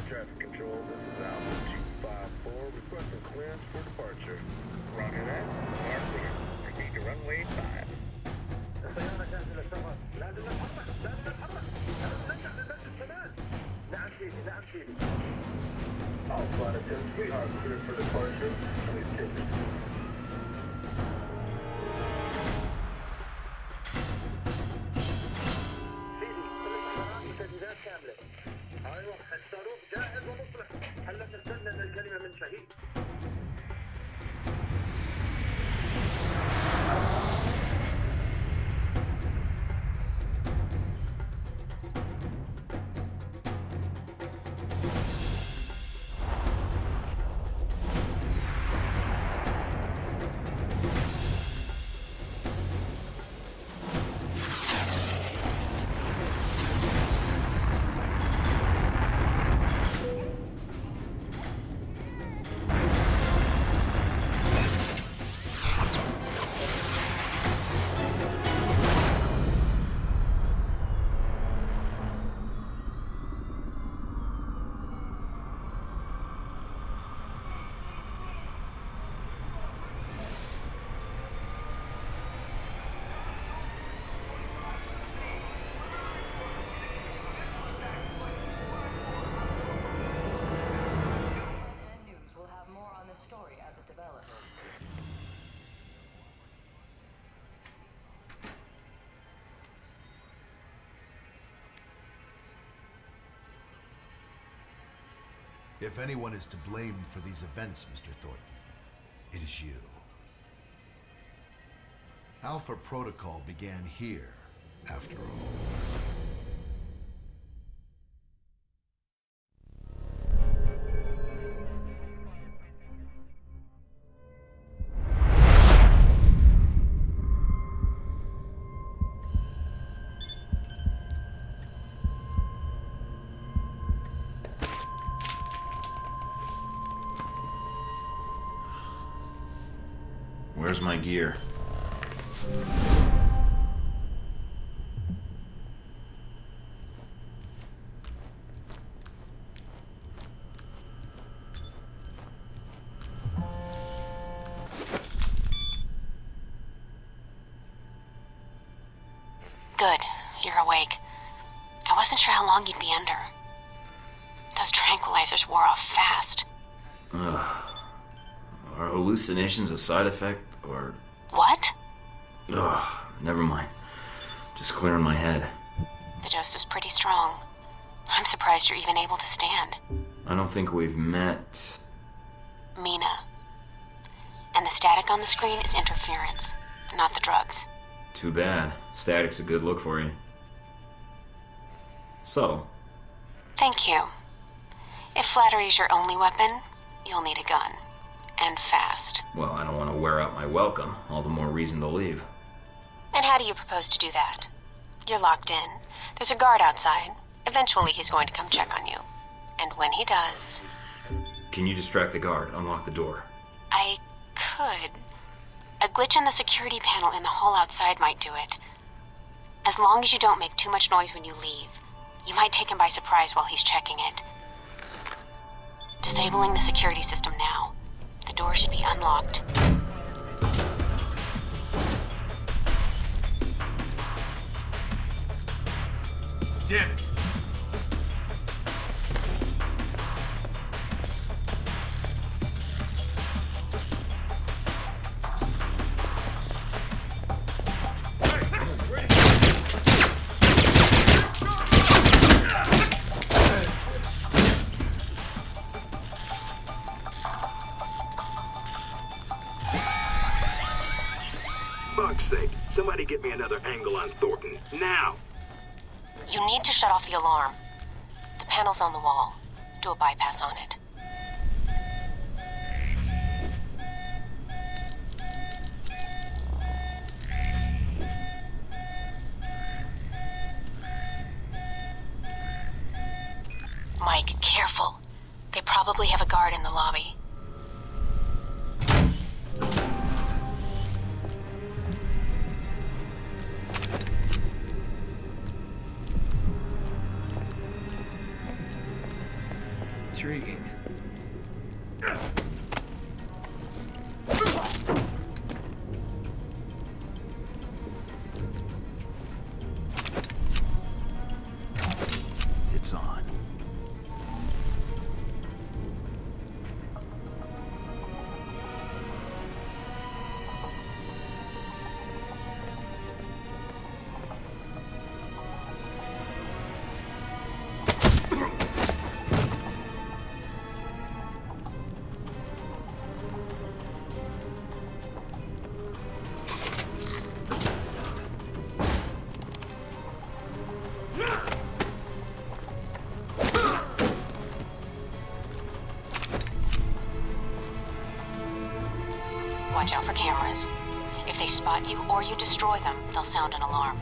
traffic control. This is Alpha 254 requesting clearance for departure. Roger that. Are clear. Proceed to runway 5. السيارة جاهزة للسفر. لازم نتحرك. لازم نتحرك. لازم نرجع للمسجد كمان. نعم سيدي. نعم سيدي. Alpha 10, we are clear for departure. Please take it. سيدي، كل السيارات وتجهيزات كاملة. ايوه، الصاروخ جاهز ومصلح. هلا تستنى ان الكلمة من شهيد. If anyone is to blame for these events, Mr. Thorton, it is you. Alpha Protocol began here, after all. Where's my gear? Good, you're awake. I wasn't sure how long you'd be under. Those tranquilizers wore off fast. Are hallucinations a side effect, or... What? Never mind. Just clearing my head. The dose was pretty strong. I'm surprised you're even able to stand. I don't think we've met... Mina. And the static on the screen is interference, not the drugs. Too bad. Static's a good look for you. Subtle. Thank you. If flattery's your only weapon, you'll need a gun. And fast. Well, I don't want to wear out my welcome. All the more reason to leave. And how do you propose to do that? You're locked in. There's a guard outside. Eventually he's going to come check on you. And when he does... Can you distract the guard? Unlock the door. I could. A glitch in the security panel in the hall outside might do it. As long as you don't make too much noise when you leave, you might take him by surprise while he's checking it. Disabling the security system now. The door should be unlocked. Damn it! Fuck's sake, somebody get me another angle on Thornton, now! You need to shut off the alarm. The panel's on the wall. Do a bypass on it. Mike, careful. They probably have a guard in the lobby. Intriguing. It's on. Watch out for cameras. If they spot you or you destroy them, they'll sound an alarm.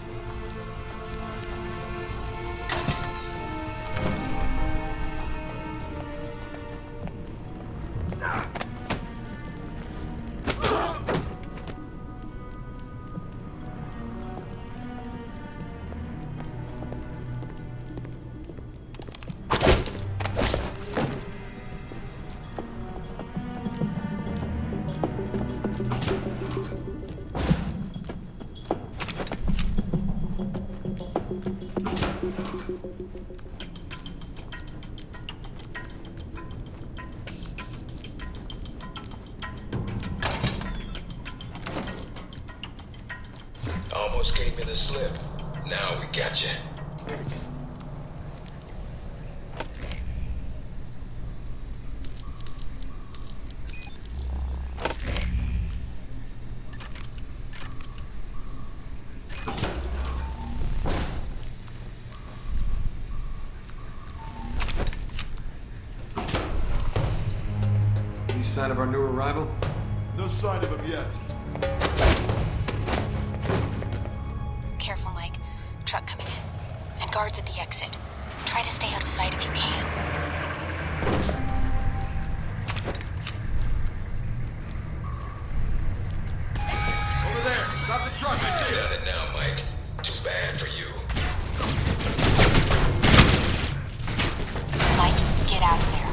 Almost gave me the slip. Now we got you. Any sign of our new arrival? No sign of him yet. Careful, Mike. Truck coming in. And guards at the exit. Try to stay out of sight if you can. Over there! Stop the truck! I see it! Done it now, Mike. Too bad for you. Mike, get out of there.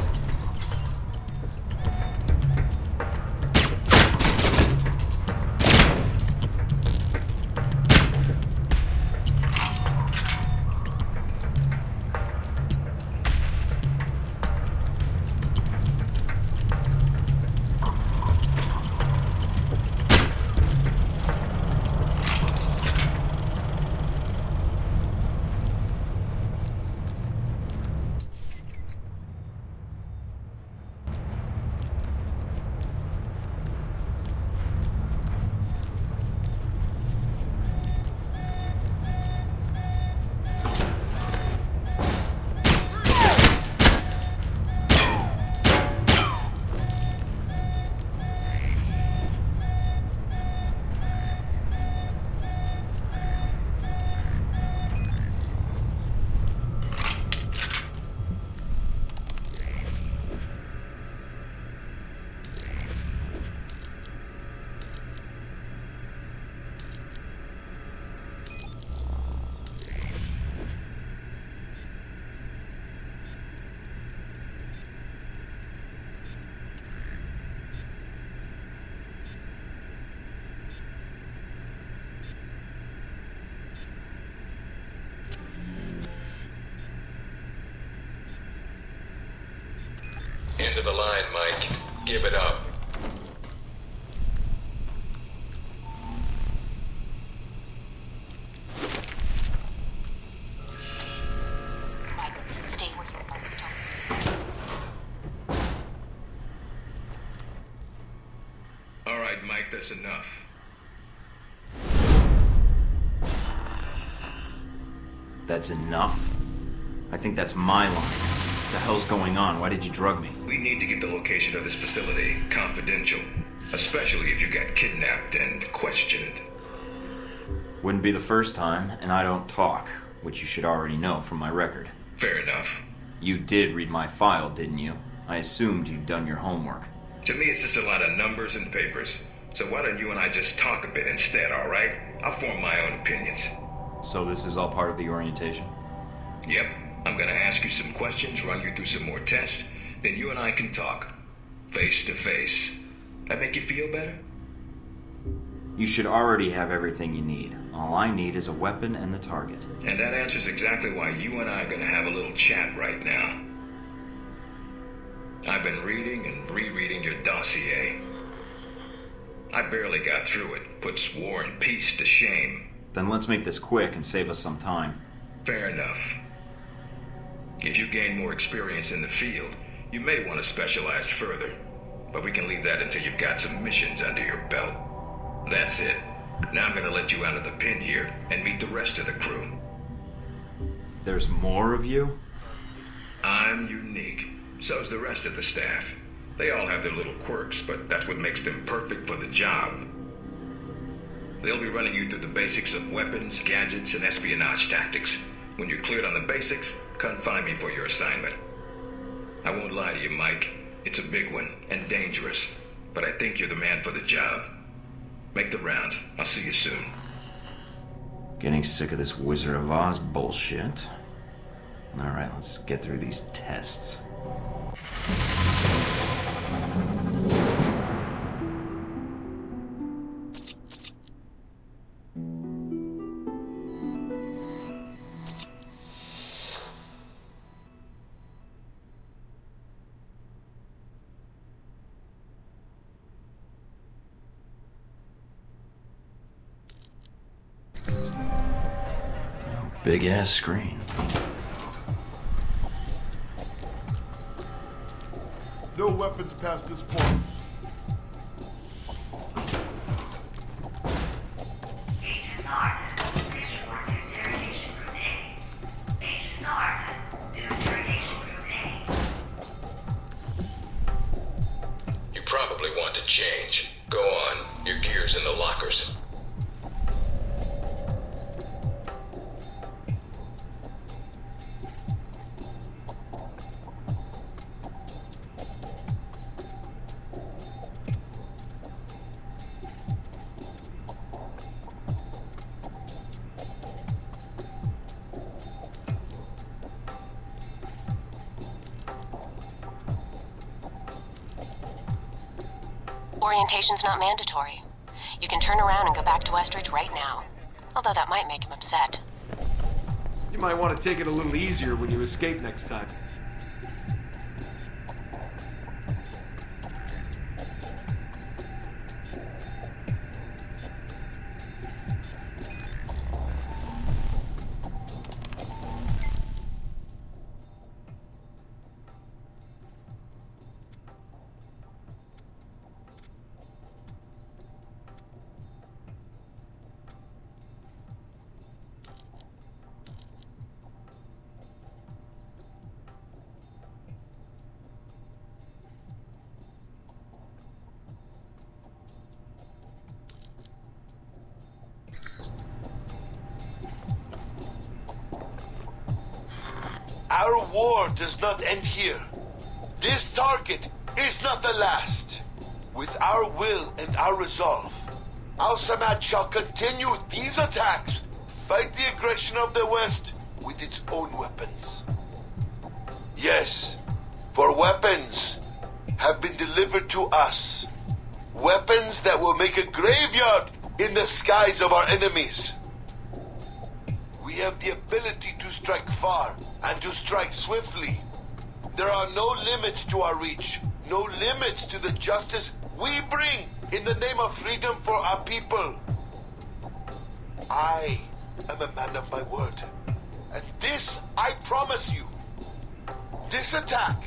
End of the line, Mike. Give it up. Mike, stay where you are. All right, Mike, that's enough. That's enough? I think that's my line. What the hell's going on? Why did you drug me? We need to keep the location of this facility confidential, especially if you got kidnapped and questioned. Wouldn't be the first time, and I don't talk, which you should already know from my record. Fair enough. You did read my file, didn't you? I assumed you'd done your homework. To me, it's just a lot of numbers and papers. So why don't you and I just talk a bit instead, all right? I'll form my own opinions. So this is all part of the orientation? Yep. I'm gonna ask you some questions, run you through some more tests, Then you and I can talk. Face to face. That make you feel better? You should already have everything you need. All I need is a weapon and the target. And that answers exactly why you and I are gonna have a little chat right now. I've been reading and rereading your dossier. I barely got through it. Puts war and peace to shame. Then let's make this quick and save us some time. Fair enough. If you gain more experience in the field, you may want to specialize further. But we can leave that until you've got some missions under your belt. That's it. Now I'm gonna let you out of the pen here and meet the rest of the crew. There's more of you? I'm unique. So's the rest of the staff. They all have their little quirks, but that's what makes them perfect for the job. They'll be running you through the basics of weapons, gadgets, and espionage tactics. When you're cleared on the basics, come find me for your assignment. I won't lie to you, Mike. It's a big one, and dangerous. But I think you're the man for the job. Make the rounds. I'll see you soon. Getting sick of this Wizard of Oz bullshit. Alright, let's get through these tests. Big ass screen. No weapons past this point. Agent North, this report to interrogation group A. Agent North, to interrogation group A. You probably want to change. Go on. Your gear's in the lockers. Orientation's not mandatory. You can turn around and go back to Westridge right now. Although that might make him upset. You might want to take it a little easier when you escape next time. Our war does not end here. This target is not the last. With our will and our resolve, Al-Samad shall continue these attacks, fight the aggression of the West with its own weapons. Yes, for weapons have been delivered to us. Weapons that will make a graveyard in the skies of our enemies. We have the ability to strike far and to strike swiftly. There are no limits to our reach, no limits to the justice we bring in the name of freedom for our people. I am a man of my word, and this I promise you. This attack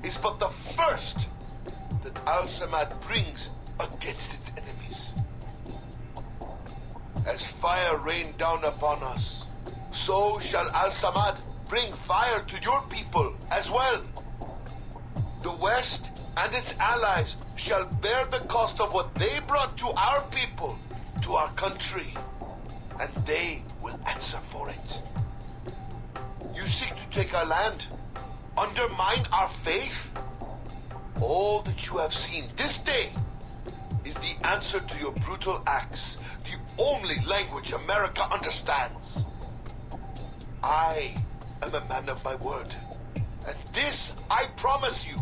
is but the first that Al-Samad brings against its enemies. As fire rained down upon us, so shall Al-Samad bring fire to your people as well. The West and its allies shall bear the cost of what they brought to our people, to our country, and they will answer for it. You seek to take our land, undermine our faith? All that you have seen this day is the answer to your brutal acts, the only language America understands. I am a man of my word, And this, I promise you,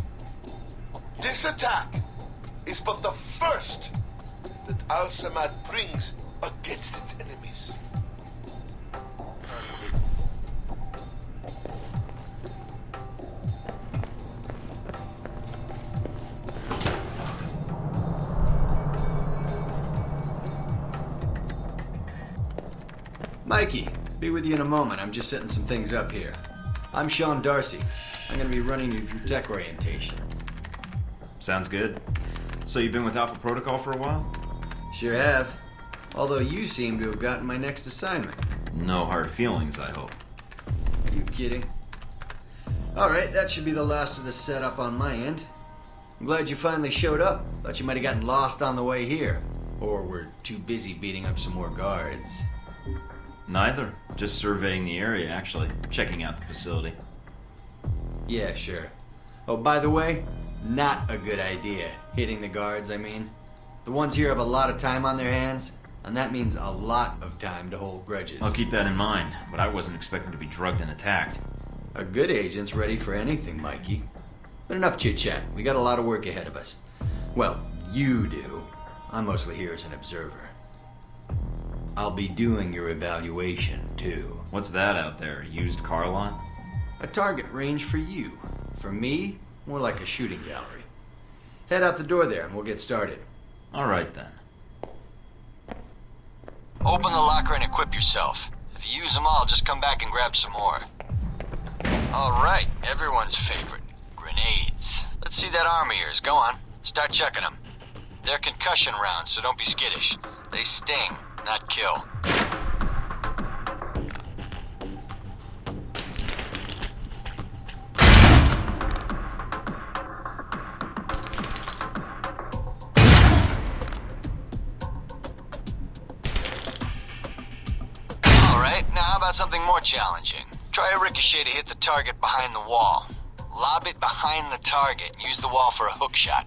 this attack is but the first that Al-Samad brings against its enemies. Mikey, be with you in a moment. I'm just setting some things up here. I'm Sean Darcy. I'm going to be running you through tech orientation. Sounds good. So you've been with Alpha Protocol for a while? Sure have. Although you seem to have gotten my next assignment. No hard feelings, I hope. Are you kidding? Alright, that should be the last of the setup on my end. I'm glad you finally showed up. Thought you might have gotten lost on the way here. Or were too busy beating up some more guards. Neither. Just surveying the area, actually. Checking out the facility. Yeah, sure. Oh, by the way, not a good idea. Hitting the guards, I mean. The ones here have a lot of time on their hands, and that means a lot of time to hold grudges. I'll keep that in mind, but I wasn't expecting to be drugged and attacked. A good agent's ready for anything, Mikey. But enough chit-chat. We got a lot of work ahead of us. Well, you do. I'm mostly here as an observer. I'll be doing your evaluation, too. What's that out there? A used car lot? A target range for you. For me, more like a shooting gallery. Head out the door there and we'll get started. All right, then. Open the locker and equip yourself. If you use them all, just come back and grab some more. All right, everyone's favorite. Grenades. Let's see that arm of yours. Go on. Start checking them. They're concussion rounds, so don't be skittish. They sting, not kill. Alright, now how about something more challenging? Try a ricochet to hit the target behind the wall. Lob it behind the target and use the wall for a hook shot.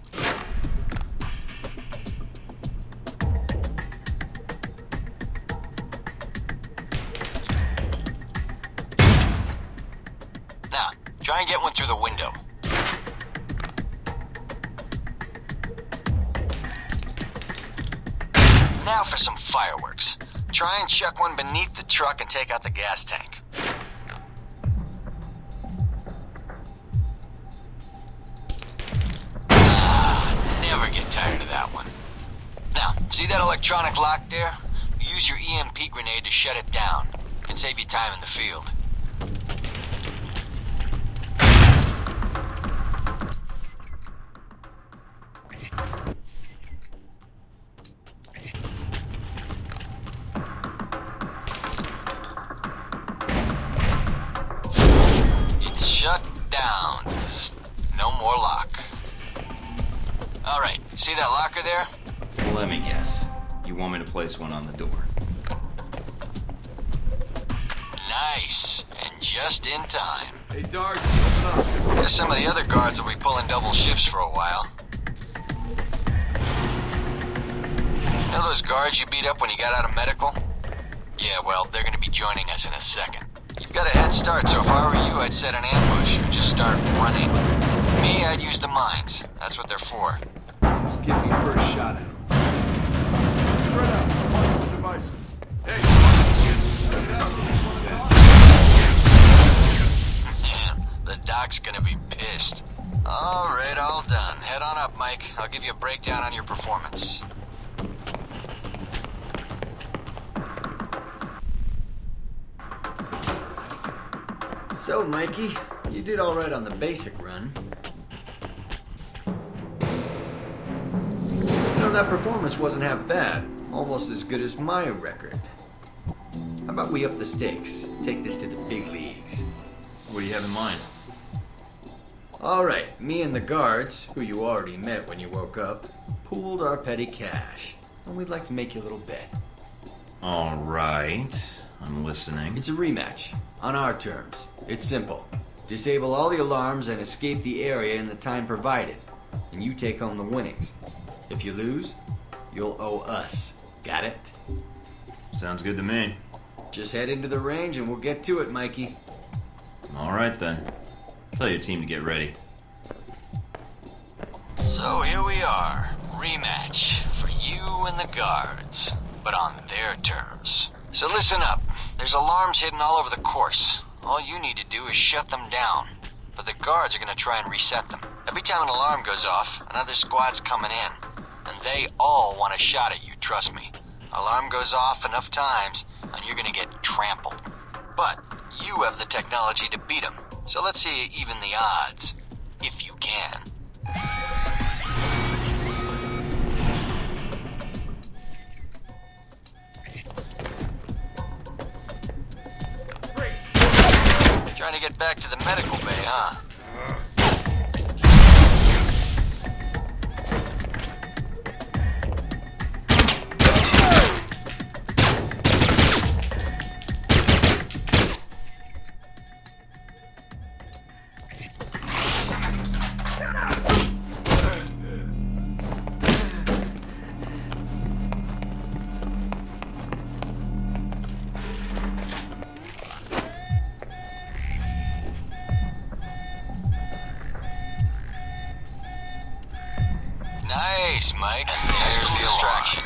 Now, try and get one through the window. Now for some fireworks. Try and chuck one beneath the truck and take out the gas tank. Never get tired of that one. Now, see that electronic lock there? Use your EMP grenade to shut it down. It can save you time in the field. It's shut down. No more lock. Alright, see that locker there? Let me guess. You want me to place one on the door? Nice. And just in time. Hey, Darcy, open up. Guess some of the other guards will be pulling double shifts for a while. You know those guards you beat up when you got out of medical? Yeah, well, they're gonna be joining us in a second. You've got a head start, so if I were you, I'd set an ambush and just start running. Me, I'd use the mines. That's what they're for. Just give me first shot at him. Spread out. Watch the devices. Hey, Damn, the doc's gonna be pissed. Alright, all done. Head on up, Mike. I'll give you a breakdown on your performance. So, Mikey, you did all right on the basic run. You know, that performance wasn't half bad. Almost as good as my record. How about we up the stakes? Take this to the big leagues. What do you have in mind? All right, me and the guards, who you already met when you woke up, pooled our petty cash. And we'd like to make you a little bet. All right. I'm listening. It's a rematch, on our terms. It's simple. Disable all the alarms and escape the area in the time provided. And you take home the winnings. If you lose, you'll owe us. Got it? Sounds good to me. Just head into the range and we'll get to it, Mikey. All right, then. Tell your team to get ready. So here we are. Rematch for you and the guards, but on their terms. So listen up. There's alarms hidden all over the course. All you need to do is shut them down. But the guards are gonna try and reset them. Every time an alarm goes off, another squad's coming in. And they all want a shot at you, trust me. Alarm goes off enough times, and you're gonna get trampled. But you have the technology to beat them. So let's see you even the odds. If you can. Trying to get back to the medical bay, huh? Nice, Mike. And there's the distraction.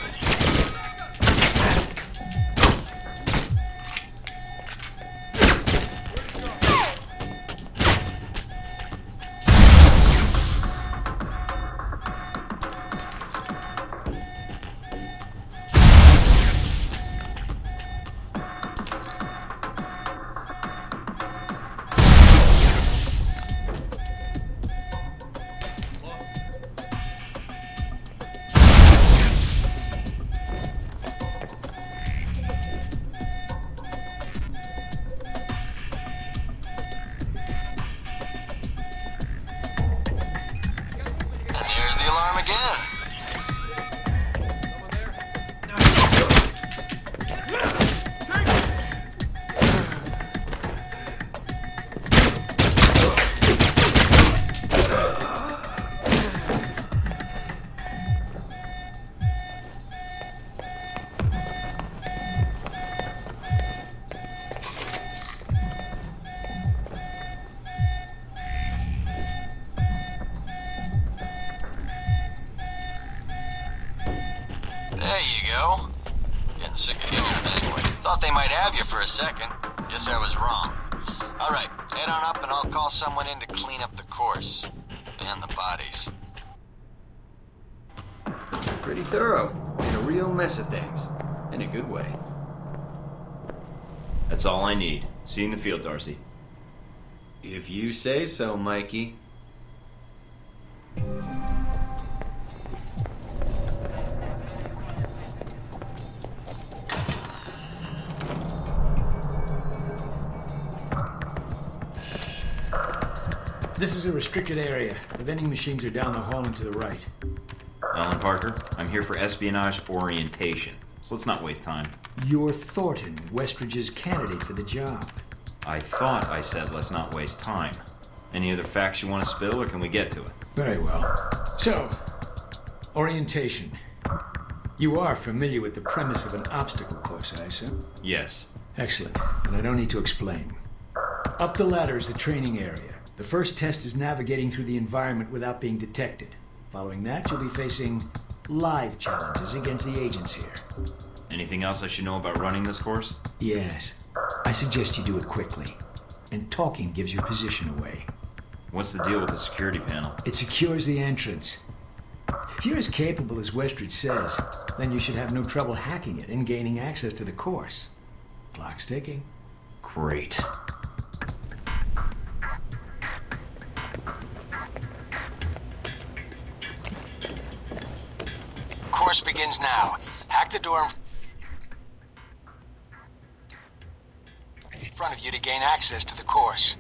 There you go. Getting sick of hearing it anyway. Thought they might have you for a second. Guess I was wrong. Alright, head on up and I'll call someone in to clean up the course. And the bodies. Pretty thorough. Made a real mess of things. In a good way. That's all I need. See you in the field, Darcy. If you say so, Mikey. This is a restricted area. The vending machines are down the hall and to the right. Alan Parker, I'm here for espionage orientation, so let's not waste time. You're Thornton, Westridge's candidate for the job. I thought I said let's not waste time. Any other facts you want to spill, or can we get to it? Very well. So, orientation. You are familiar with the premise of an obstacle course, I assume? Yes. Excellent. And I don't need to explain. Up the ladder is the training area. The first test is navigating through the environment without being detected. Following that, you'll be facing live challenges against the agents here. Anything else I should know about running this course? Yes. I suggest you do it quickly. And talking gives your position away. What's the deal with the security panel? It secures the entrance. If you're as capable as Westridge says, then you should have no trouble hacking it and gaining access to the course. Clock's ticking. Great. Course begins now. Hack the door in front of you to gain access to the course.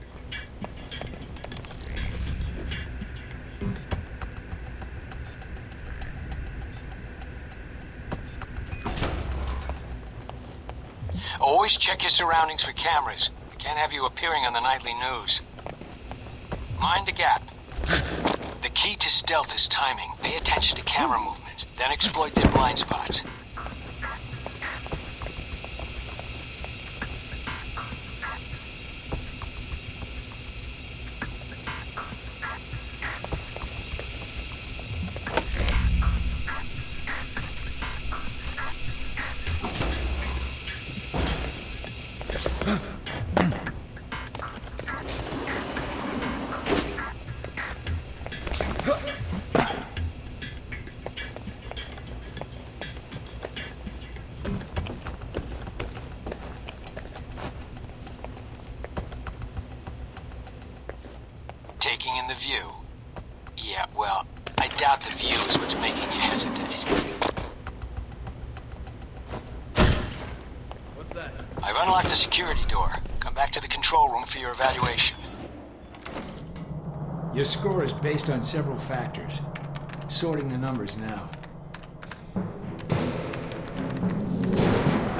Always check your surroundings for cameras. Can't have you appearing on the nightly news. Mind the gap. The key to stealth is timing. Pay attention to camera movements, then exploit their blind spots. Taking in the view. Yeah, well, I doubt the view is what's making you hesitate. What's that? I've unlocked the security door. Come back to the control room for your evaluation. Your score is based on several factors. Sorting the numbers now.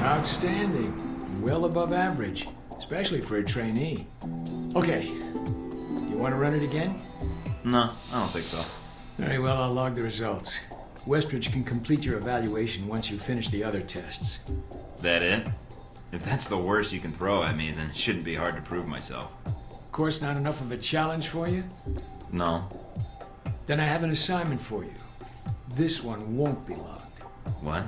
Outstanding. Well above average, especially for a trainee. Okay. You want to run it again? No, I don't think so. Very well, I'll log the results. Westridge can complete your evaluation once you finish the other tests. That it? If that's the worst you can throw at me, then it shouldn't be hard to prove myself. Course not enough of a challenge for you? No. Then I have an assignment for you. This one won't be logged. What?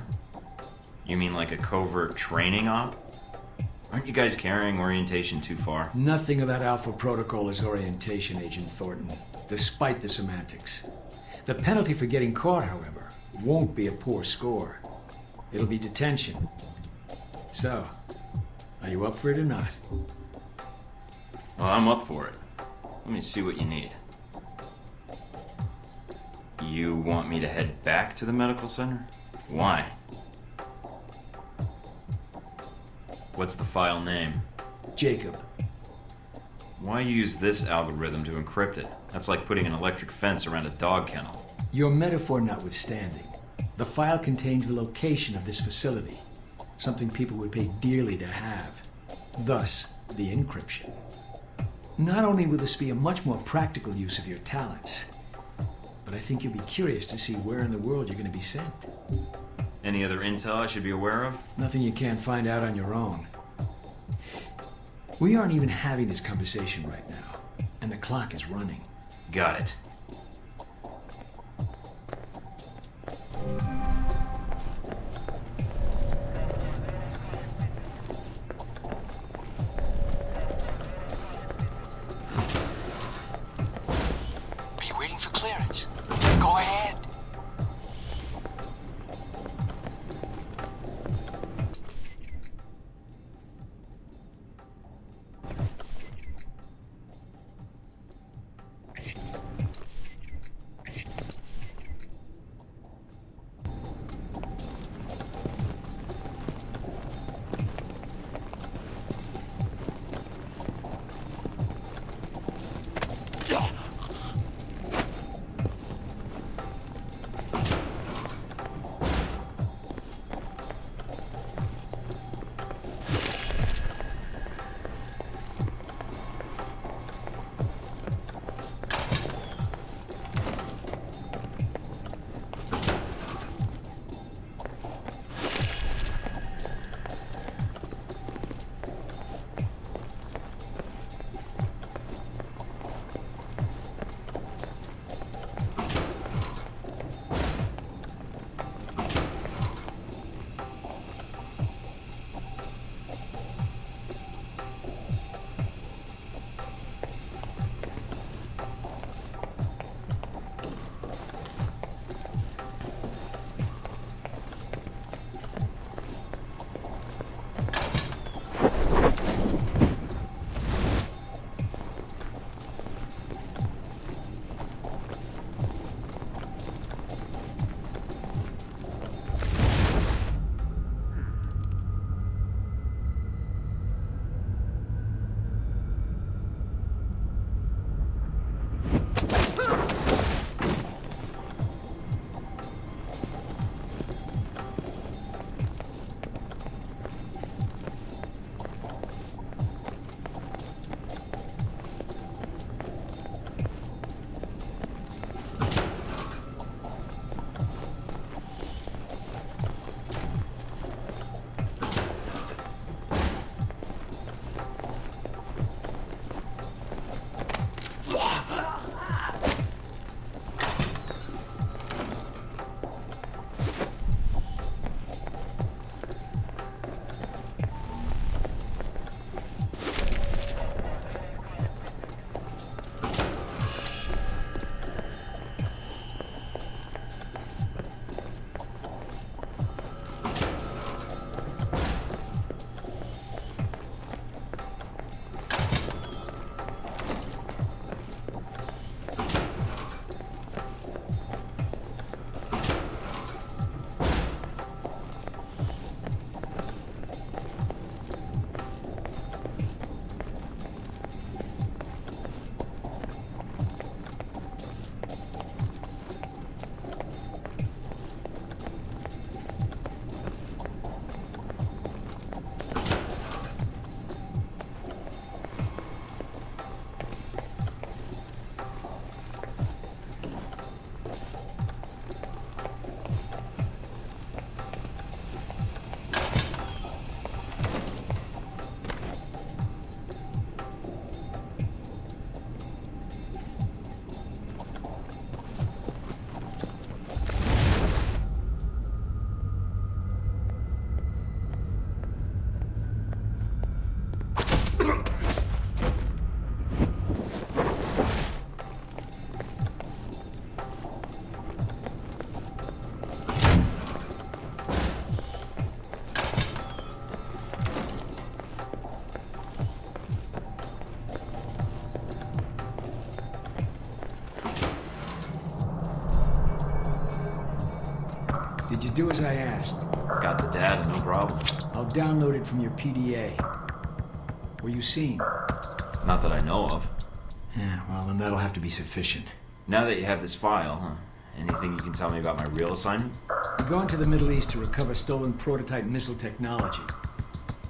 You mean like a covert training op? Aren't you guys carrying orientation too far? Nothing about Alpha Protocol is orientation, Agent Thornton, despite the semantics. The penalty for getting caught, however, won't be a poor score. It'll be detention. So, are you up for it or not? Well, I'm up for it. Let me see what you need. You want me to head back to the medical center? Why? What's the file name? Jacob. Why use this algorithm to encrypt it? That's like putting an electric fence around a dog kennel. Your metaphor notwithstanding, the file contains the location of this facility, something people would pay dearly to have. Thus, the encryption. Not only will this be a much more practical use of your talents, but I think you'll be curious to see where in the world you're going to be sent. Any other intel I should be aware of? Nothing you can't find out on your own. We aren't even having this conversation right now, and the clock is running. Got it. Are you waiting for clearance? Go ahead. do as I asked. Got the data, no problem. I'll download it from your PDA. Were you seen? Not that I know of. Yeah, well, then that'll have to be sufficient. Now that you have this file, huh? Anything you can tell me about my real assignment? You're going to the Middle East to recover stolen prototype missile technology.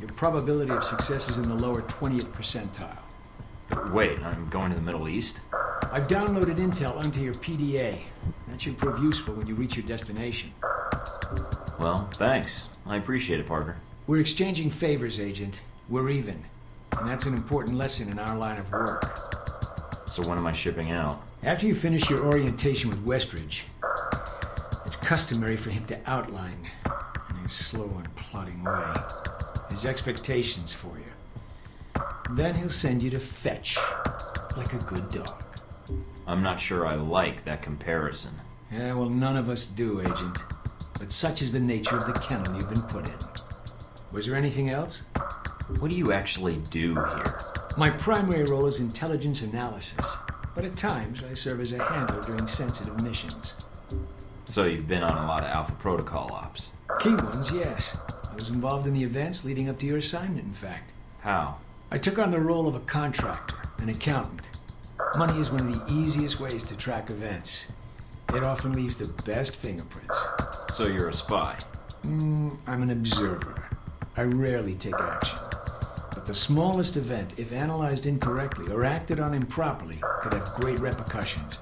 Your probability of success is in the lower 20th percentile. Wait, I'm going to the Middle East? I've downloaded intel onto your PDA. That should prove useful when you reach your destination. Well, thanks. I appreciate it, Parker. We're exchanging favors, Agent. We're even. And that's an important lesson in our line of work. So when am I shipping out? After you finish your orientation with Westridge, it's customary for him to outline, in a slow and plodding way, his expectations for you. Then he'll send you to fetch, like a good dog. I'm not sure I like that comparison. Yeah, well, none of us do, Agent. But such is the nature of the kennel you've been put in. Was there anything else? What do you actually do here? My primary role is intelligence analysis, but at times I serve as a handler during sensitive missions. So you've been on a lot of Alpha Protocol ops? Key ones, yes. I was involved in the events leading up to your assignment, in fact. How? I took on the role of a contractor, an accountant. Money is one of the easiest ways to track events. It often leaves the best fingerprints. So you're a spy? I'm an observer. I rarely take action. But the smallest event, if analyzed incorrectly or acted on improperly, could have great repercussions.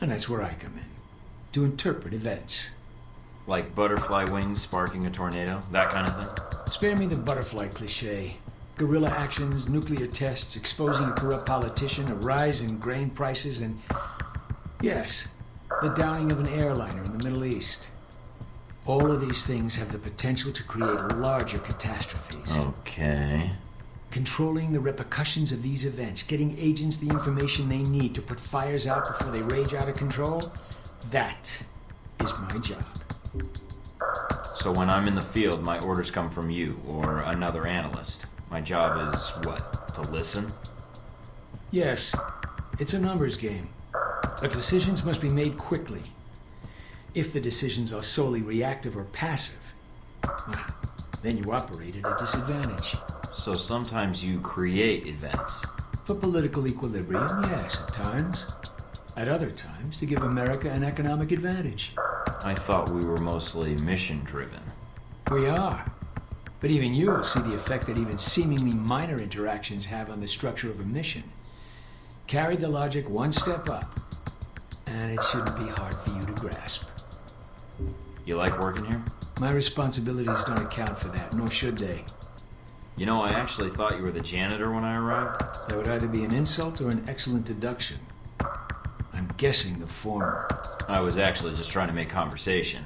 And that's where I come in. To interpret events. Like butterfly wings sparking a tornado? That kind of thing? Spare me the butterfly cliché. Guerrilla actions, nuclear tests, exposing a corrupt politician, a rise in grain prices, and... yes, the downing of an airliner in the Middle East. All of these things have the potential to create larger catastrophes. Okay. Controlling the repercussions of these events, getting agents the information they need to put fires out before they rage out of control, that is my job. So when I'm in the field, my orders come from you, or another analyst. My job is, what, to listen? Yes, it's a numbers game. But decisions must be made quickly. If the decisions are solely reactive or passive, well, then you operate at a disadvantage. So sometimes you create events? For political equilibrium, yes, at times. At other times, to give America an economic advantage. I thought we were mostly mission-driven. We are. But even you will see the effect that even seemingly minor interactions have on the structure of a mission. Carry the logic one step up, and it shouldn't be hard for you to grasp. You like working here? My responsibilities don't account for that, nor should they. You know, I actually thought you were the janitor when I arrived. That would either be an insult or an excellent deduction. I'm guessing the former. I was actually just trying to make conversation.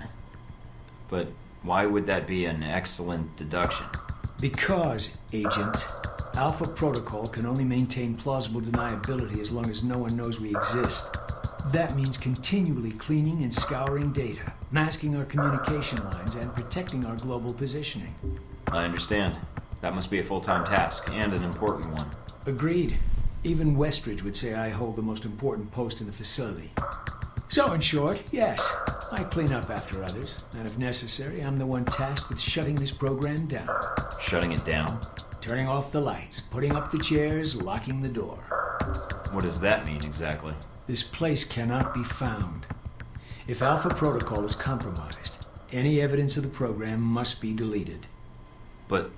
But why would that be an excellent deduction? Because, Agent, Alpha Protocol can only maintain plausible deniability as long as no one knows we exist. That means continually cleaning and scouring data, masking our communication lines, and protecting our global positioning. I understand. That must be a full-time task, and an important one. Agreed. Even Westridge would say I hold the most important post in the facility. So, in short, yes, I clean up after others, and if necessary, I'm the one tasked with shutting this program down. Shutting it down? Turning off the lights, putting up the chairs, locking the door. What does that mean, exactly? This place cannot be found. If Alpha Protocol is compromised, any evidence of the program must be deleted. But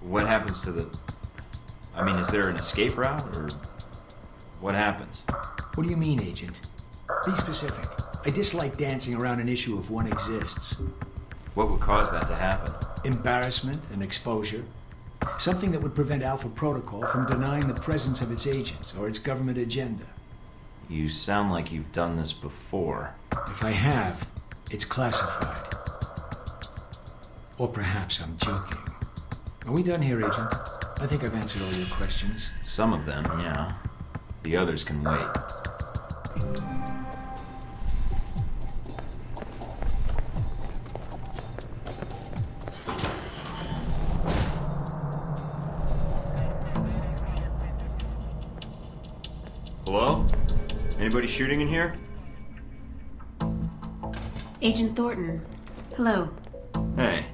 what happens to the... I mean, is there an escape route, or what happens? What do you mean, Agent? Be specific. I dislike dancing around an issue if one exists. What would cause that to happen? Embarrassment and exposure. Something that would prevent Alpha Protocol from denying the presence of its agents or its government agenda. You sound like you've done this before. If I have, it's classified. Or perhaps I'm joking. Are we done here, Agent? I think I've answered all your questions. Some of them, yeah. The others can wait. Hello? Anybody shooting in here? Agent Thornton, Hello. Hey.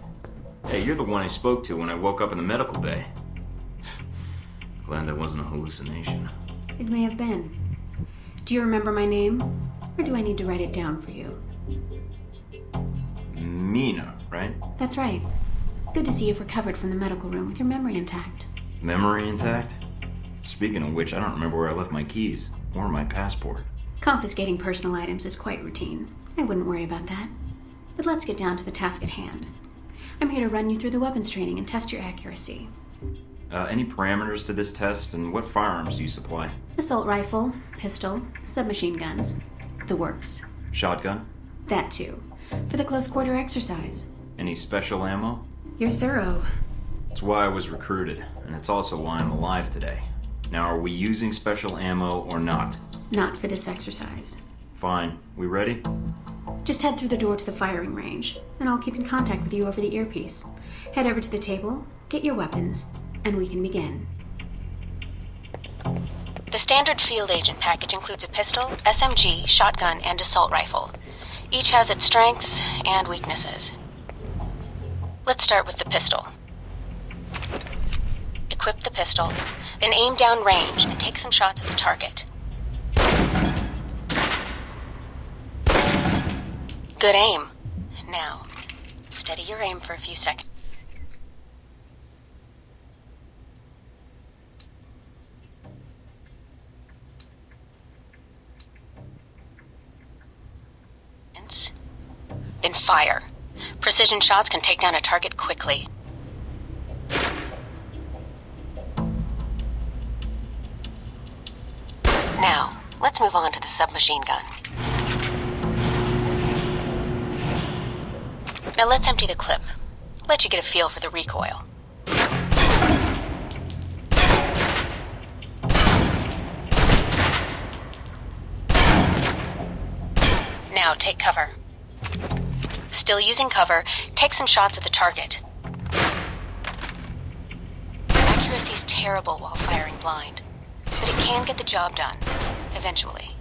Hey, you're the one I spoke to when I woke up in the medical bay. Glad that wasn't a hallucination. It may have been. Do you remember my name? Or do I need to write it down for you? Mina, right? That's right. Good to see you've recovered from the medical room with your memory intact. Memory intact? Speaking of which, I don't remember where I left my keys or my passport. Confiscating personal items is quite routine. I wouldn't worry about that. But let's get down to the task at hand. I'm here to run you through the weapons training and test your accuracy. Any parameters to this test, and what firearms do you supply? Assault rifle, pistol, submachine guns. The works. Shotgun? That too. For the close quarter exercise. Any special ammo? You're thorough. It's why I was recruited, and it's also why I'm alive today. Now, are we using special ammo or not? Not for this exercise. Fine. We ready? Just head through the door to the firing range, and I'll keep in contact with you over the earpiece. Head over to the table, get your weapons, and we can begin. The standard field agent package includes a pistol, SMG, shotgun, and assault rifle. Each has its strengths and weaknesses. Let's start with the pistol. Equip the pistol, then aim down range and take some shots at the target. Good aim. Now, steady your aim for a few seconds. Then fire. Precision shots can take down a target quickly. Now, let's move on to the submachine gun. Now let's empty the clip. Let you get a feel for the recoil. Now take cover. Still using cover, take some shots at the target. Accuracy's terrible while firing blind, but it can get the job done, eventually.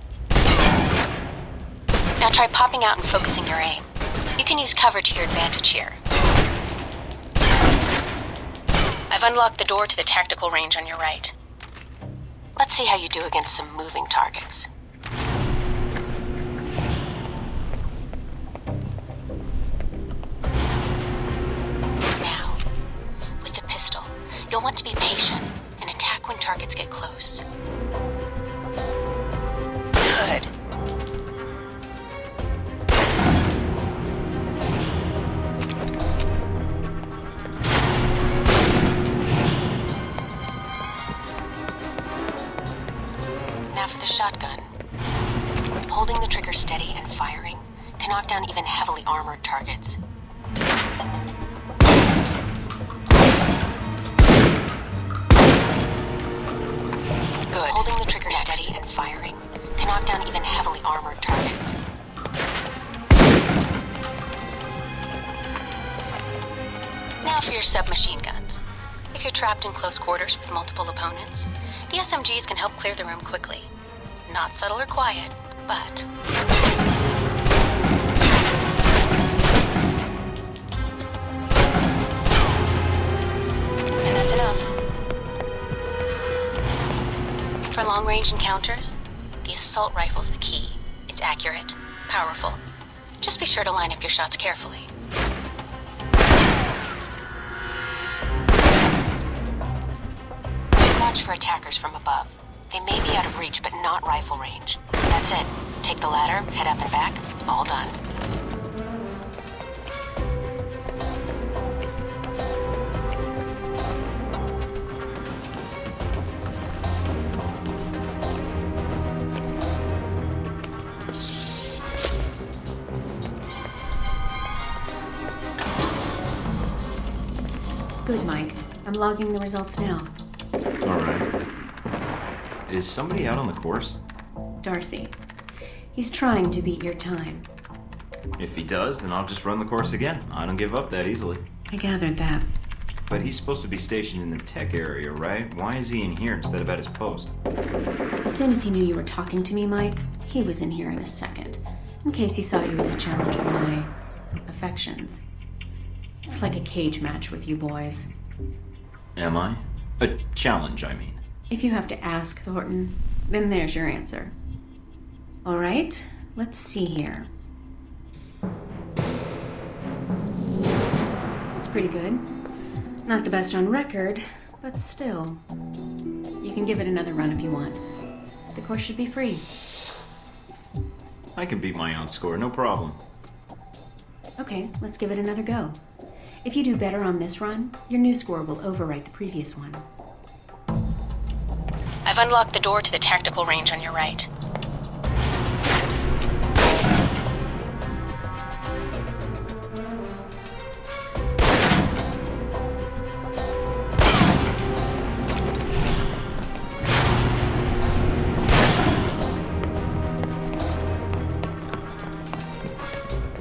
Now try popping out and focusing your aim. You can use cover to your advantage here. I've unlocked the door to the tactical range on your right. Let's see how you do against some moving targets. Now, with the pistol, you'll want to be patient and attack when targets get close. Good. Shotgun. Holding the trigger steady and firing can knock down even heavily armored targets. Good. Holding the trigger steady and firing can knock down even heavily armored targets. Now for your submachine guns. If you're trapped in close quarters with multiple opponents, the SMGs can help clear the room quickly. Not subtle or quiet, but... And that's enough. For long-range encounters, the assault rifle's the key. It's accurate, powerful. Just be sure to line up your shots carefully. Watch for attackers from above. They may be out of reach, but not rifle range. That's it. Take the ladder, head up and back. All done. Good, Mike. I'm logging the results now. All right. Is somebody out on the course? Darcy. He's trying to beat your time. If he does, then I'll just run the course again. I don't give up that easily. I gathered that. But he's supposed to be stationed in the tech area, right? Why is he in here instead of at his post? As soon as he knew you were talking to me, Mike, he was in here in a second. In case he saw you as a challenge for my imperfections. It's like a cage match with you boys. Am I? A challenge, I mean. If you have to ask, Thornton, then there's your answer. All right, let's see here. That's pretty good. Not the best on record, but still. You can give it another run if you want. The course should be free. I can beat my own score, no problem. Okay, let's give it another go. If you do better on this run, your new score will overwrite the previous one. I've unlocked the door to the tactical range on your right.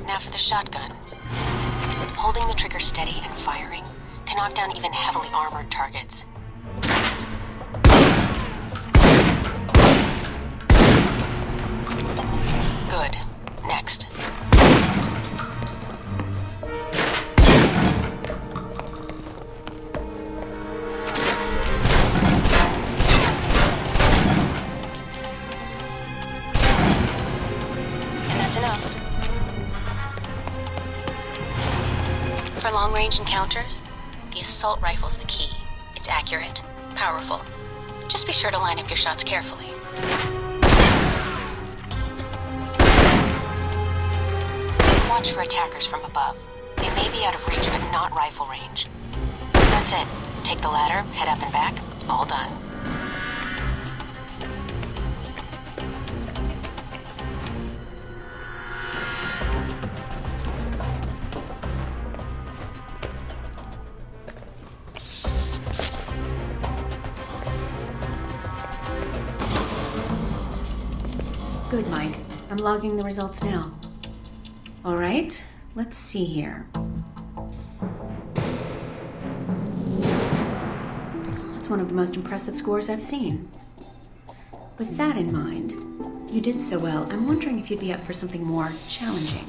Now for the shotgun. Holding the trigger steady and firing can knock down even heavily armored targets. Good. Next. And that's enough. For long-range encounters, the assault rifle's the key. It's accurate, powerful. Just be sure to line up your shots carefully. Watch for attackers from above. They may be out of reach, but not rifle range. That's it. Take the ladder, head up and back. All done. Good, Mike. I'm logging the results now. All right, let's see here. That's one of the most impressive scores I've seen. With that in mind, you did so well, I'm wondering if you'd be up for something more challenging.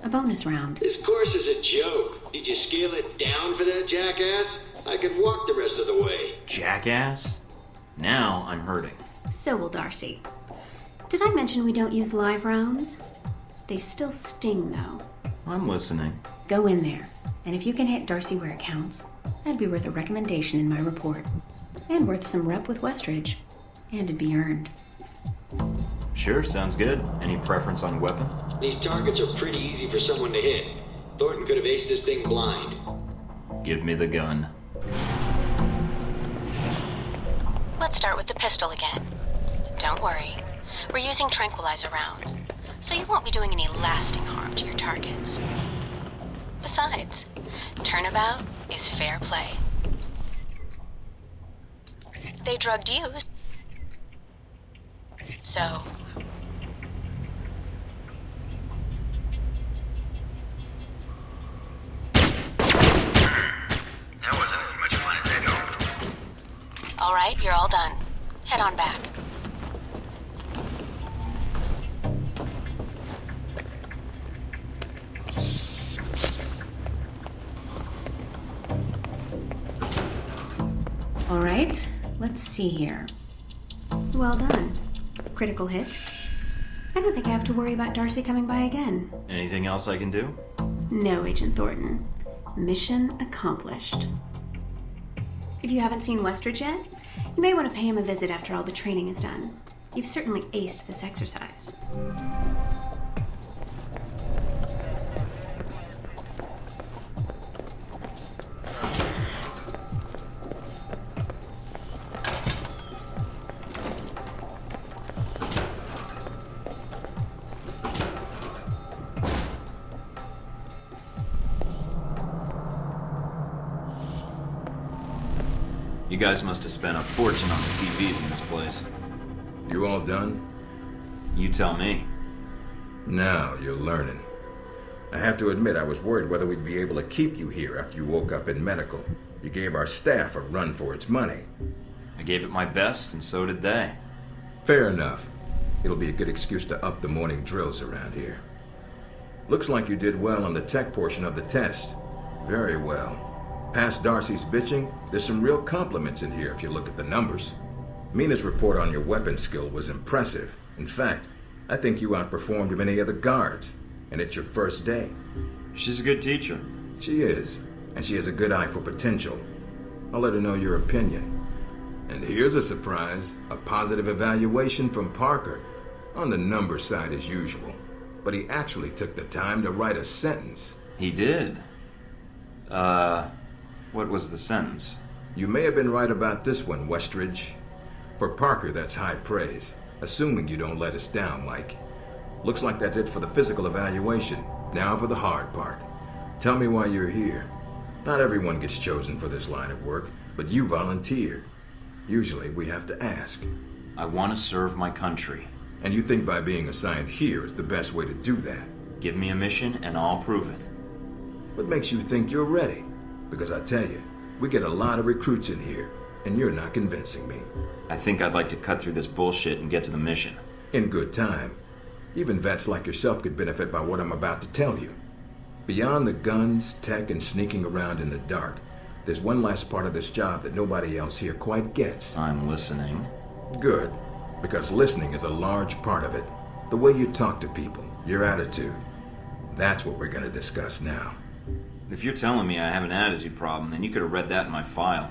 A bonus round. This course is a joke. Did you scale it down for that jackass? I could walk the rest of the way. Jackass? Now I'm hurting. So will Darcy. Did I mention we don't use live rounds? They still sting, though. I'm listening. Go in there, and if you can hit Darcy where it counts, that'd be worth a recommendation in my report. And worth some rep with Westridge. And it'd be earned. Sure, sounds good. Any preference on weapon? These targets are pretty easy for someone to hit. Thornton could have aced this thing blind. Give me the gun. Let's start with the pistol again. Don't worry. We're using tranquilizer rounds, so you won't be doing any lasting harm to your targets. Besides, turnabout is fair play. They drugged you, so... That wasn't as much fun as I'd hoped. All right, you're all done. Head on back. All right, let's see here. Well done. Critical hit. I don't think I have to worry about Darcy coming by again. Anything else I can do? No, Agent Thornton. Mission accomplished. If you haven't seen Westridge yet, you may want to pay him a visit after all the training is done. You've certainly aced this exercise. You guys must have spent a fortune on the TVs in this place. You all done? You tell me. Now you're learning. I have to admit I was worried whether we'd be able to keep you here after you woke up in medical. You gave our staff a run for its money. I gave it my best, and so did they. Fair enough. It'll be a good excuse to up the morning drills around here. Looks like you did well on the tech portion of the test. Very well. Past Darcy's bitching, there's some real compliments in here if you look at the numbers. Mina's report on your weapon skill was impressive. In fact, I think you outperformed many of the guards. And it's your first day. She's a good teacher. She is. And she has a good eye for potential. I'll let her know your opinion. And here's a surprise. A positive evaluation from Parker. On the number side as usual. But he actually took the time to write a sentence. He did? What was the sentence? You may have been right about this one, Westridge. For Parker, that's high praise. Assuming you don't let us down, Mike. Looks like that's it for the physical evaluation. Now for the hard part. Tell me why you're here. Not everyone gets chosen for this line of work, but you volunteered. Usually we have to ask. I want to serve my country. And you think by being assigned here is the best way to do that? Give me a mission and I'll prove it. What makes you think you're ready? Because I tell you, we get a lot of recruits in here, and you're not convincing me. I think I'd like to cut through this bullshit and get to the mission. In good time. Even vets like yourself could benefit by what I'm about to tell you. Beyond the guns, tech, and sneaking around in the dark, there's one last part of this job that nobody else here quite gets. I'm listening. Good, because listening is a large part of it. The way you talk to people, your attitude. That's what we're going to discuss now. If you're telling me I have an attitude problem, then you could have read that in my file.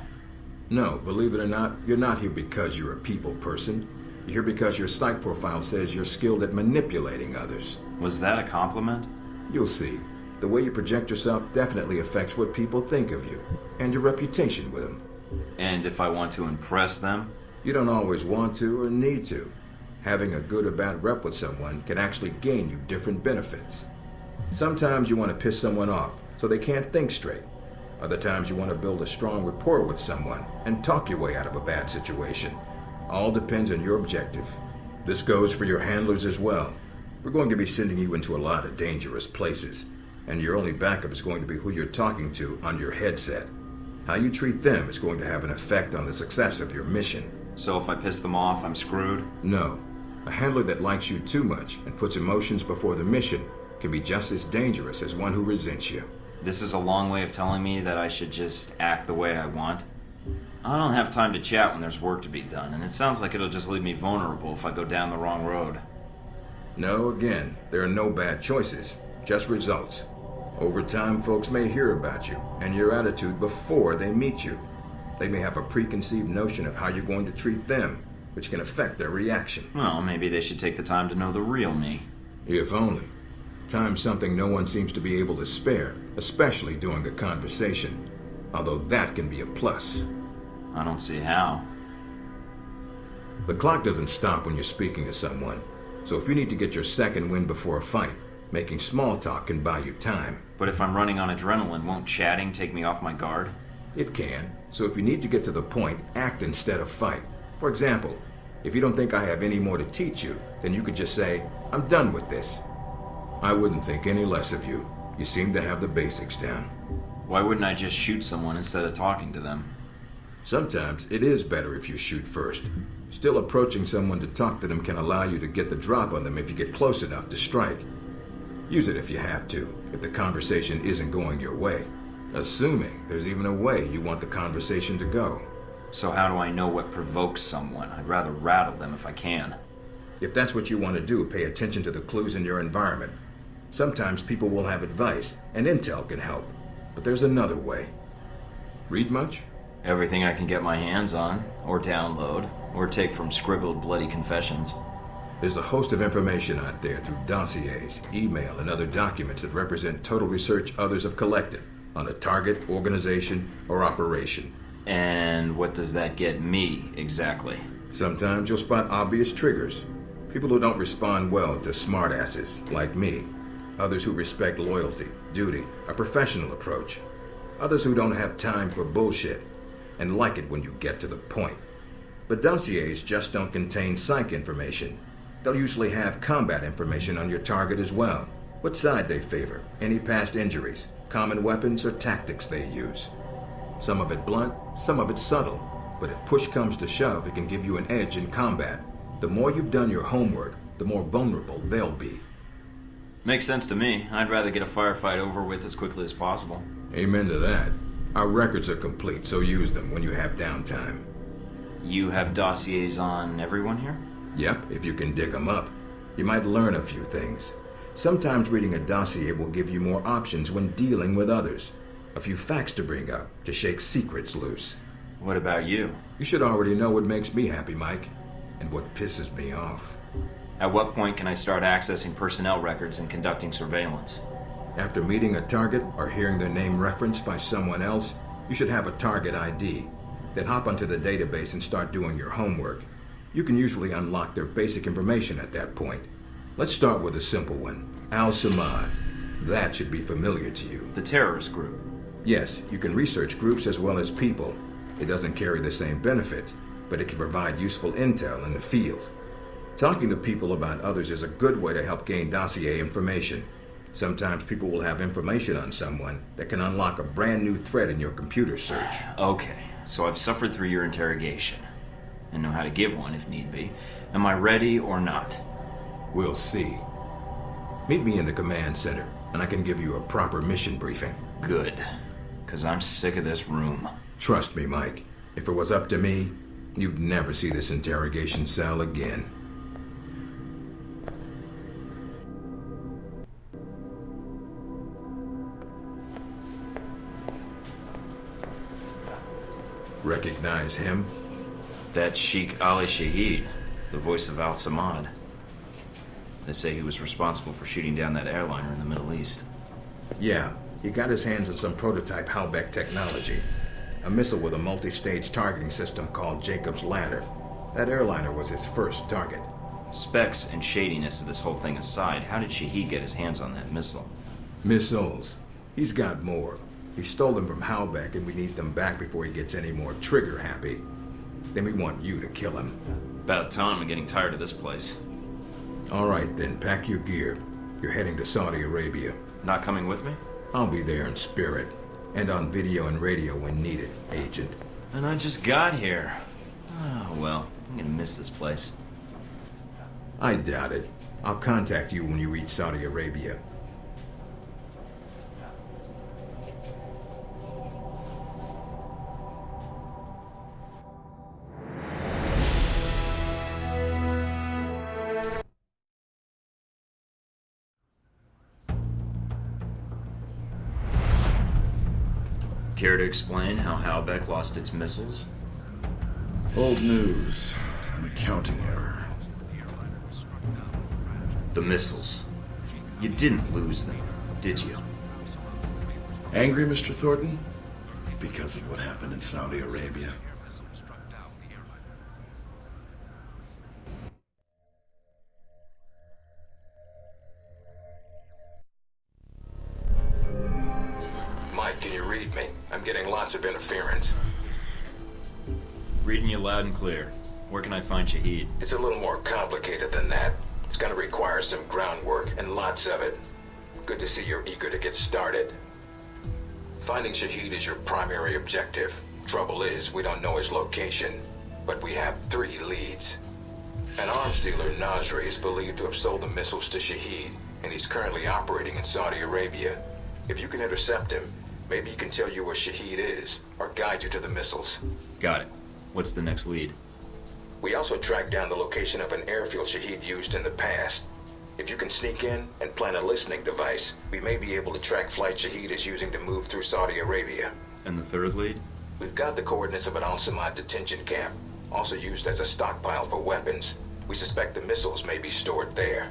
No, believe it or not, you're not here because you're a people person. You're here because your psych profile says you're skilled at manipulating others. Was that a compliment? You'll see. The way you project yourself definitely affects what people think of you, and your reputation with them. And if I want to impress them? You don't always want to or need to. Having a good or bad rep with someone can actually gain you different benefits. Sometimes you want to piss someone off so they can't think straight. Other times you want to build a strong rapport with someone and talk your way out of a bad situation. All depends on your objective. This goes for your handlers as well. We're going to be sending you into a lot of dangerous places, and your only backup is going to be who you're talking to on your headset. How you treat them is going to have an effect on the success of your mission. So if I piss them off, I'm screwed? No. A handler that likes you too much and puts emotions before the mission can be just as dangerous as one who resents you. This is a long way of telling me that I should just act the way I want. I don't have time to chat when there's work to be done, and it sounds like it'll just leave me vulnerable if I go down the wrong road. No, again, there are no bad choices, just results. Over time, folks may hear about you and your attitude before they meet you. They may have a preconceived notion of how you're going to treat them, which can affect their reaction. Well, maybe they should take the time to know the real me. If only. Time's something no one seems to be able to spare, especially during a conversation. Although that can be a plus. I don't see how. The clock doesn't stop when you're speaking to someone. So if you need to get your second win before a fight, making small talk can buy you time. But if I'm running on adrenaline, won't chatting take me off my guard? It can. So if you need to get to the point, act instead of fight. For example, if you don't think I have any more to teach you, then you could just say, I'm done with this. I wouldn't think any less of you. You seem to have the basics down. Why wouldn't I just shoot someone instead of talking to them? Sometimes it is better if you shoot first. Still, approaching someone to talk to them can allow you to get the drop on them if you get close enough to strike. Use it if you have to, if the conversation isn't going your way. Assuming there's even a way you want the conversation to go. So how do I know what provokes someone? I'd rather rattle them if I can. If that's what you want to do, pay attention to the clues in your environment. Sometimes people will have advice, and intel can help. But there's another way. Read much? Everything I can get my hands on, or download, or take from scribbled bloody confessions. There's a host of information out there through dossiers, email, and other documents that represent total research others have collected on a target, organization, or operation. And what does that get me, exactly? Sometimes you'll spot obvious triggers. People who don't respond well to smartasses, like me. Others who respect loyalty, duty, a professional approach. Others who don't have time for bullshit, and like it when you get to the point. But dossiers just don't contain psych information. They'll usually have combat information on your target as well. What side they favor, any past injuries, common weapons or tactics they use. Some of it blunt, some of it subtle. But if push comes to shove, it can give you an edge in combat. The more you've done your homework, the more vulnerable they'll be. Makes sense to me. I'd rather get a firefight over with as quickly as possible. Amen to that. Our records are complete, so use them when you have downtime. You have dossiers on everyone here? Yep, if you can dig them up. You might learn a few things. Sometimes reading a dossier will give you more options when dealing with others. A few facts to bring up, to shake secrets loose. What about you? You should already know what makes me happy, Mike, and what pisses me off. At what point can I start accessing personnel records and conducting surveillance? After meeting a target or hearing their name referenced by someone else, you should have a target ID. Then hop onto the database and start doing your homework. You can usually unlock their basic information at that point. Let's start with a simple one. Al-Samad. That should be familiar to you. The terrorist group? Yes, you can research groups as well as people. It doesn't carry the same benefits, but it can provide useful intel in the field. Talking to people about others is a good way to help gain dossier information. Sometimes people will have information on someone that can unlock a brand new thread in your computer search. Okay, so I've suffered through your interrogation and know how to give one if need be. Am I ready or not? We'll see. Meet me in the command center, and I can give you a proper mission briefing. Good, because I'm sick of this room. Trust me, Mike. If it was up to me, you'd never see this interrogation cell again. Recognize him? That's Sheikh Ali Shahid, the voice of Al-Samad. They say he was responsible for shooting down that airliner in the Middle East. Yeah, he got his hands on some prototype Halbeck technology. A missile with a multi-stage targeting system called Jacob's Ladder. That airliner was his first target. Specs and shadiness of this whole thing aside, how did Shahid get his hands on that missile? Missiles. He's got more. He stole them from Halbeck, and we need them back before he gets any more trigger-happy. Then we want you to kill him. About time. I'm getting tired of this place. All right, then. Pack your gear. You're heading to Saudi Arabia. Not coming with me? I'll be there in spirit. And on video and radio when needed, Agent. And I just got here. Oh, well. I'm gonna miss this place. I doubt it. I'll contact you when you reach Saudi Arabia. Care to explain how Halbeck lost its missiles? Old news. An accounting error. The missiles. You didn't lose them, did you? Angry, Mr. Thornton? Because of what happened in Saudi Arabia. Mike, can you read me? I'm getting lots of interference. Reading you loud and clear. Where can I find Shahid? It's a little more complicated than that. It's gonna require some groundwork, and lots of it. Good to see you're eager to get started. Finding Shahid is your primary objective. Trouble is, we don't know his location, but we have 3 leads. An arms dealer, Nasri, is believed to have sold the missiles to Shahid, and he's currently operating in Saudi Arabia. If you can intercept him, maybe he can tell you where Shahid is, or guide you to the missiles. Got it. What's the next lead? We also tracked down the location of an airfield Shahid used in the past. If you can sneak in and plant a listening device, we may be able to track flight Shahid is using to move through Saudi Arabia. And the third lead? We've got the coordinates of an Al-Samad detention camp, also used as a stockpile for weapons. We suspect the missiles may be stored there.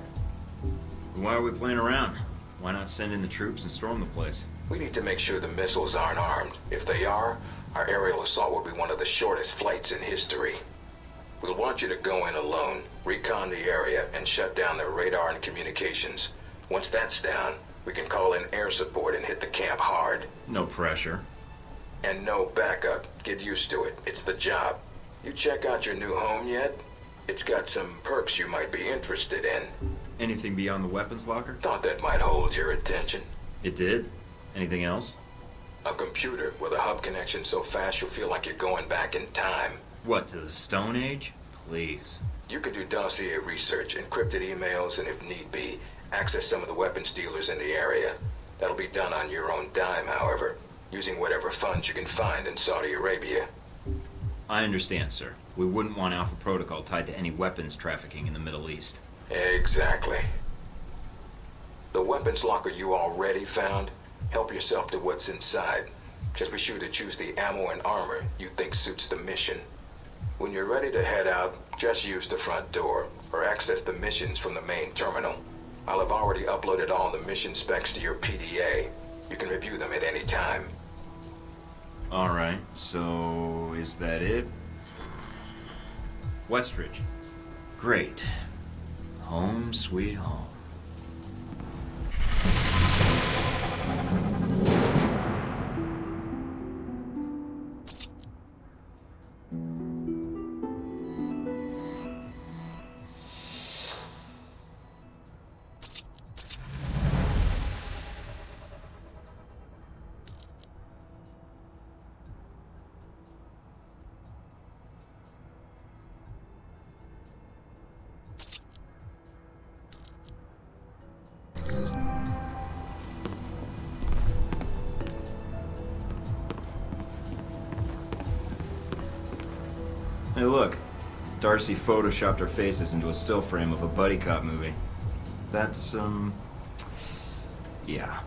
Why are we playing around? Why not send in the troops and storm the place? We need to make sure the missiles aren't armed. If they are, our aerial assault will be one of the shortest flights in history. We'll want you to go in alone, recon the area, and shut down their radar and communications. Once that's down, we can call in air support and hit the camp hard. No pressure. And no backup. Get used to it. It's the job. You check out your new home yet? It's got some perks you might be interested in. Anything beyond the weapons locker? Thought that might hold your attention. It did? Anything else? A computer with a hub connection so fast you'll feel like you're going back in time. What, to the Stone Age? Please. You can do dossier research, encrypted emails, and if need be, access some of the weapons dealers in the area. That'll be done on your own dime, however, using whatever funds you can find in Saudi Arabia. I understand, sir. We wouldn't want Alpha Protocol tied to any weapons trafficking in the Middle East. Exactly. The weapons locker you already found, help yourself to what's inside. Just be sure to choose the ammo and armor you think suits the mission. When you're ready to head out, just use the front door, or access the missions from the main terminal. I'll have already uploaded all the mission specs to your PDA. You can review them at any time. Alright, so is that it? Westridge. Great. Home sweet home. Hey look, Darcy photoshopped our faces into a still frame of a buddy cop movie. That's, yeah.